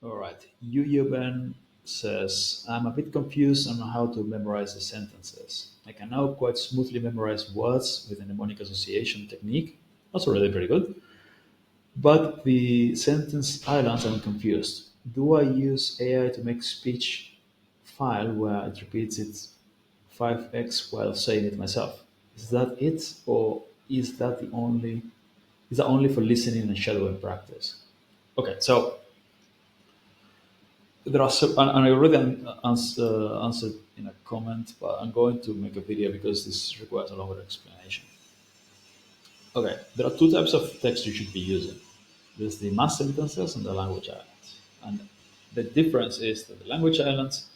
All right. Yuben says, I'm a bit confused on how to memorize the sentences. I can now quite smoothly memorize words with a mnemonic association technique. That's already very good. But the sentence islands, I'm confused. Do I use AI to make speech file where it repeats it 5x while saying it myself? Is that it, or is that only for listening and shadowing practice? Okay, so there are and I already answered in a comment, but I'm going to make a video because this requires a longer explanation. Okay, there are two types of text you should be using. There's the mass sentences and the language islands. And the difference is that the language islands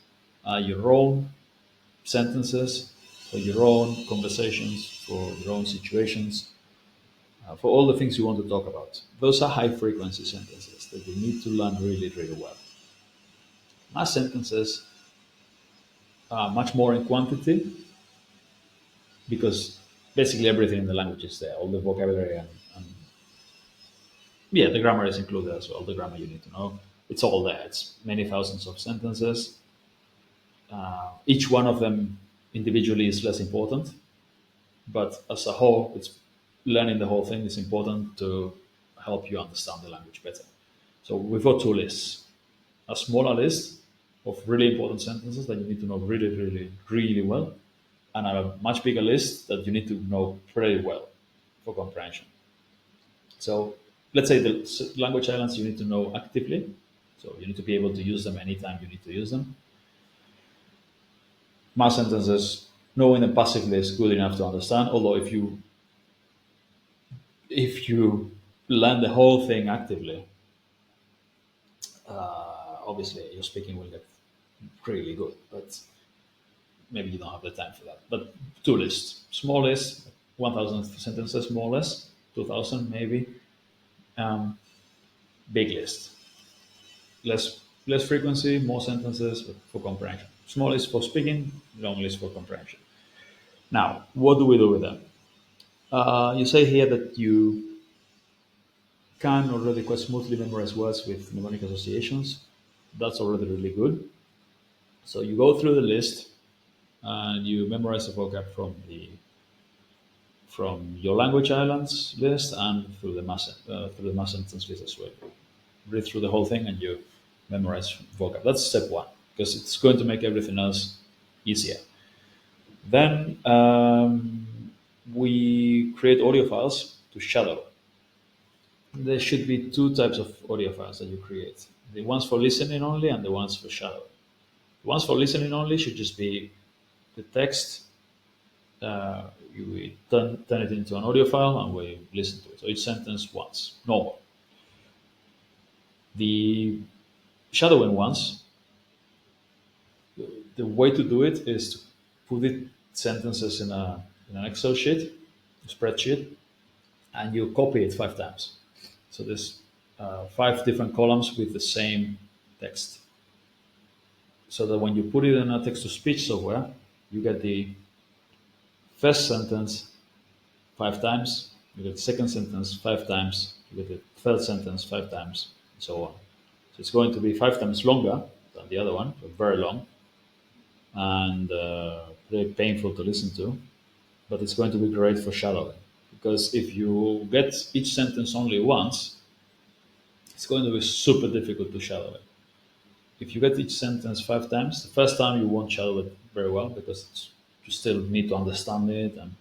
are your own sentences for your own conversations, for your own situations, for all the things you want to talk about. Those are high frequency sentences that you need to learn really, really well. Mass sentences are much more in quantity because basically everything in the language is there, all the vocabulary and yeah, the grammar is included as well. The grammar you need to know, it's all there. It's many thousands of sentences. Each one of them individually is less important, but as a whole, it's learning the whole thing is important to help you understand the language better. So we've got two lists: a smaller list of really important sentences that you need to know really, really, really well, and a much bigger list that you need to know pretty well for comprehension. So let's say the language islands you need to know actively. So you need to be able to use them anytime you need to use them. Mass sentences, knowing them passively is good enough to understand. Although if you learn the whole thing actively, obviously your speaking will get really good. But maybe you don't have the time for that. But two lists, small list, 1,000 sentences more or less, 2,000 maybe. Big list, less frequency, more sentences for comprehension. Small list for speaking, long list for comprehension. Now, what do we do with them? You say here that you can already quite smoothly memorize words with mnemonic associations. That's already really good. So you go through the list and you memorize the vocab from your language islands list and through the mass sentence list as well. Read through the whole thing and you memorize vocab. That's step one because it's going to make everything else easier. Then we create audio files to shadow. There should be two types of audio files that you create: the ones for listening only and the ones for shadowing. The ones for listening only should just be the text. We turn it into an audio file and we listen to it. So each sentence once, normal. The shadowing ones, the way to do it is to put it sentences in an Excel sheet, a spreadsheet, and you copy it 5 times. So there's 5 different columns with the same text. So that when you put it in a text to speech software, you get the first sentence 5 times, you get the second sentence 5 times, you get the third sentence 5 times, and so on. So it's going to be 5 times longer than the other one, so very long and very painful to listen to, but it's going to be great for shadowing. Because if you get each sentence only once, it's going to be super difficult to shadow it. If you get each sentence 5 times, the first time you won't shadow it very well because you still need to understand it and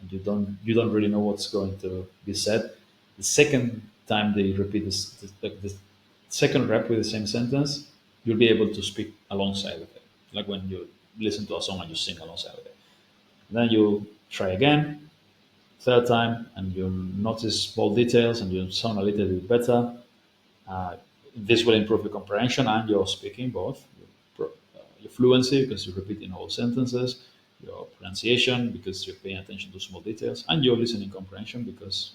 you don't really know what's going to be said. The second time they repeat the second rep with the same sentence, you'll be able to speak alongside with it, like when you listen to a song and you sing alongside with it. And then you try again, third time, and you'll notice small details and you'll sound a little bit better. Uh, this will improve your comprehension and your speaking both. Your fluency because you're repeating whole sentences, your pronunciation because you're paying attention to small details, and your listening comprehension because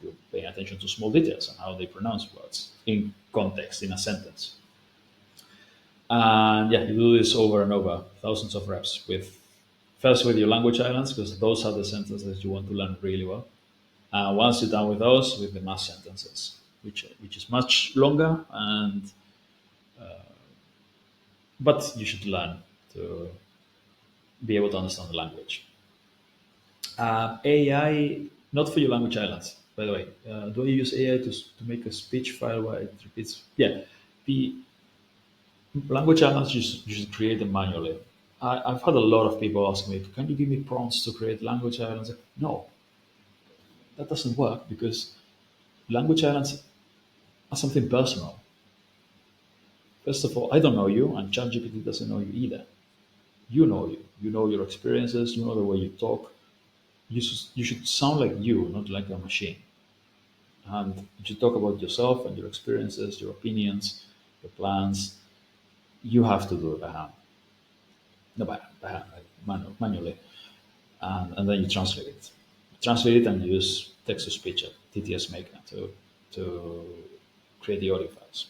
you're paying attention to small details and how they pronounce words in context in a sentence. And yeah, you do this over and over, thousands of reps with first with your language islands because those are the sentences you want to learn really well. Once you're done with those, with the mass sentences, which is much longer and but you should learn to be able to understand the language. AI, not for your language islands, by the way. Do I use AI to make a speech file where it repeats? Yeah, the language islands you should create them manually. I've had a lot of people ask me, "Can you give me prompts to create language islands?" No, that doesn't work because language islands are something personal. First of all, I don't know you, and ChatGPT doesn't know you either. You know you. You know your experiences. You know the way you talk. You should sound like you, not like a machine. And you should talk about yourself and your experiences, your opinions, your plans. You have to do it by hand, no by hand, like manually, and then you translate it. Translate it and use text to speech, TTS Maker, to create the audio files.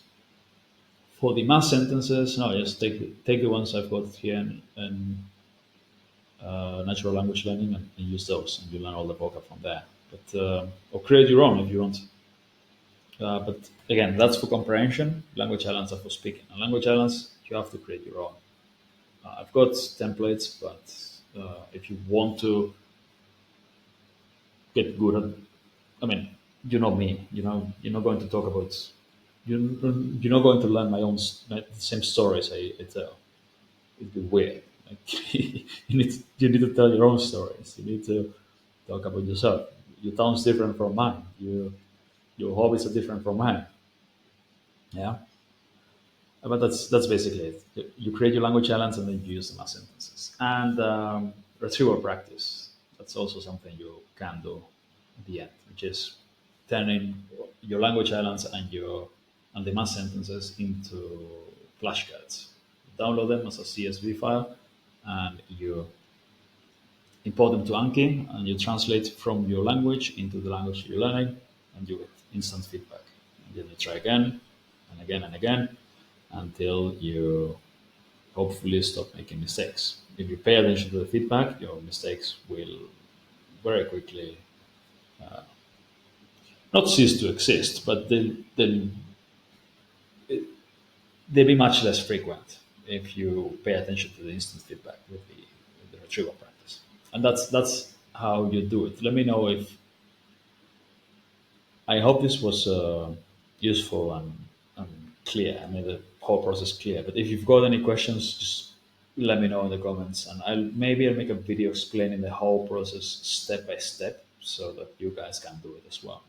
For the math sentences, no, just take the ones I've got here in natural language learning and use those, and you learn all the vocab from there. But or create your own if you want. But again, that's for comprehension. Language islands are for speaking. And language islands, you have to create your own. I've got templates, but if you want to get good at, I mean, you know me. You're not going to talk about. You're not going to learn the same stories I tell. It'd be weird. Like you need to tell your own stories. You need to talk about yourself. Your tone's different from mine. Your hobbies are different from mine. Yeah. But that's basically it. You create your language islands and then you use them as sentences. And retrieval practice. That's also something you can do at the end, which is turning your language islands and your and the mass sentences into flashcards. Download them as a CSV file, and you import them to Anki, and you translate from your language into the language you're learning, and you get instant feedback. And then you try again and again and again until you hopefully stop making mistakes. If you pay attention to the feedback, your mistakes will very quickly not cease to exist, but they'll be much less frequent if you pay attention to the instant feedback with the retrieval practice. And that's how you do it. Let me know if I hope this was useful and clear. I made the whole process clear. But if you've got any questions, just let me know in the comments, and I'll make a video explaining the whole process step by step, so that you guys can do it as well.